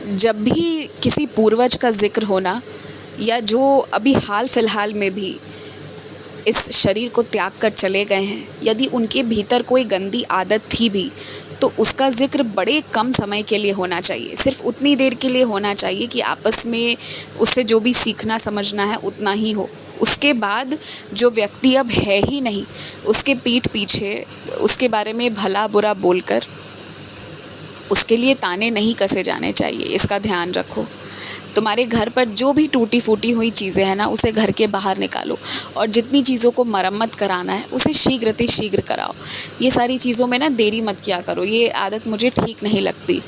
जब भी किसी पूर्वज का ज़िक्र होना या जो अभी हाल फिलहाल में भी इस शरीर को त्याग कर चले गए हैं, यदि उनके भीतर कोई गंदी आदत थी भी तो उसका ज़िक्र बड़े कम समय के लिए होना चाहिए। सिर्फ़ उतनी देर के लिए होना चाहिए कि आपस में उससे जो भी सीखना समझना है उतना ही हो। उसके बाद जो व्यक्ति अब है ही नहीं, उसके पीठ पीछे उसके बारे में भला बुरा बोलकर उसके लिए ताने नहीं कसे जाने चाहिए। इसका ध्यान रखो। तुम्हारे घर पर जो भी टूटी फूटी हुई चीज़ें हैं ना, उसे घर के बाहर निकालो और जितनी चीज़ों को मरम्मत कराना है उसे शीघ्र कराओ। ये सारी चीज़ों में ना देरी मत किया करो, ये आदत मुझे ठीक नहीं लगती।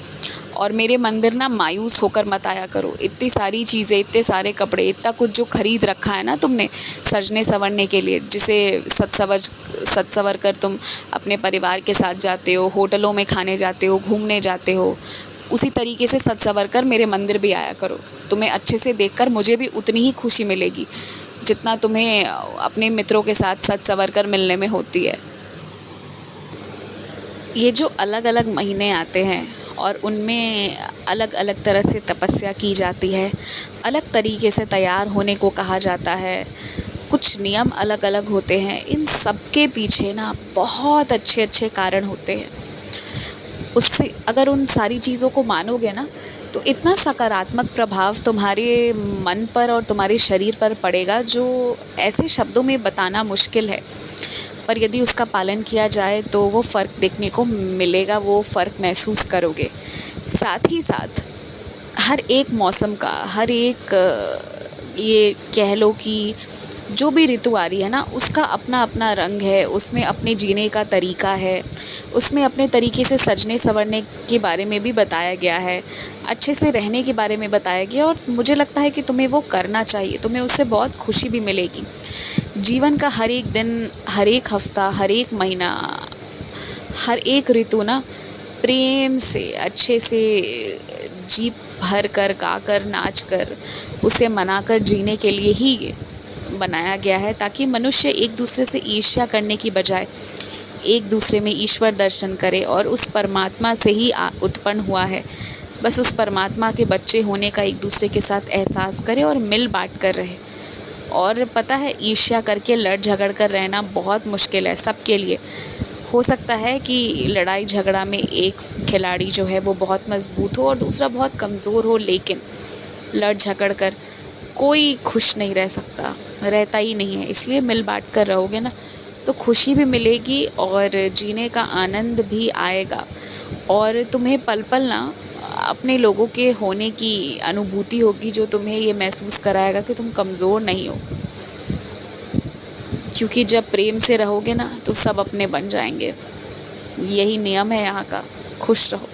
और मेरे मंदिर ना मायूस होकर मत आया करो। इतनी सारी चीज़ें, इतने सारे कपड़े, इतना कुछ जो खरीद रखा है ना तुमने सजने संवरने के लिए, जिसे सज संवर कर तुम अपने परिवार के साथ जाते हो, होटलों में खाने जाते हो, घूमने जाते हो, उसी तरीके से सज संवर कर मेरे मंदिर भी आया करो। तुम्हें अच्छे से देखकर मुझे भी उतनी ही खुशी मिलेगी जितना तुम्हें अपने मित्रों के साथ सज संवर कर मिलने में होती है। ये जो अलग अलग महीने आते हैं और उनमें अलग अलग तरह से तपस्या की जाती है, अलग तरीके से तैयार होने को कहा जाता है, कुछ नियम अलग अलग होते हैं। इन सब के पीछे ना बहुत अच्छे अच्छे कारण होते हैं। उससे अगर उन सारी चीज़ों को मानोगे ना तो इतना सकारात्मक प्रभाव तुम्हारे मन पर और तुम्हारे शरीर पर पड़ेगा जो ऐसे शब्दों में बताना मुश्किल है। पर यदि उसका पालन किया जाए तो वो फ़र्क देखने को मिलेगा, वो फ़र्क महसूस करोगे। साथ ही साथ हर एक मौसम का, हर एक ये कह लो कि जो भी ऋतु आ रही है ना, उसका अपना अपना रंग है, उसमें अपने जीने का तरीका है, उसमें अपने तरीके से सजने संवरने के बारे में भी बताया गया है, अच्छे से रहने के बारे में बताया गया। और मुझे लगता है कि तुम्हें वो करना चाहिए, तुम्हें उससे बहुत खुशी भी मिलेगी। जीवन का हर एक दिन, हर एक हफ्ता, हर एक महीना, हर एक ऋतु ना प्रेम से, अच्छे से जी भर कर, गा कर, नाच कर, उसे मनाकर जीने के लिए ही बनाया गया है, ताकि मनुष्य एक दूसरे से ईर्ष्या करने की बजाय एक दूसरे में ईश्वर दर्शन करे और उस परमात्मा से ही उत्पन्न हुआ है, बस उस परमात्मा के बच्चे होने का एक दूसरे के साथ एहसास करे और मिल बांट कर रहे। और पता है, ईर्ष्या करके लड़ झगड़ कर रहना बहुत मुश्किल है सबके लिए। हो सकता है कि लड़ाई झगड़ा में एक खिलाड़ी जो है वो बहुत मजबूत हो और दूसरा बहुत कमज़ोर हो, लेकिन लड़ झगड़ कर कोई खुश नहीं रह सकता, रहता ही नहीं है। इसलिए मिल बांट कर रहोगे ना तो खुशी भी मिलेगी और जीने का आनंद भी आएगा और तुम्हें पल पल ना अपने लोगों के होने की अनुभूति होगी, जो तुम्हें ये महसूस कराएगा कि तुम कमज़ोर नहीं हो। क्योंकि जब प्रेम से रहोगे ना तो सब अपने बन जाएंगे। यही नियम है यहाँ का। खुश रहो।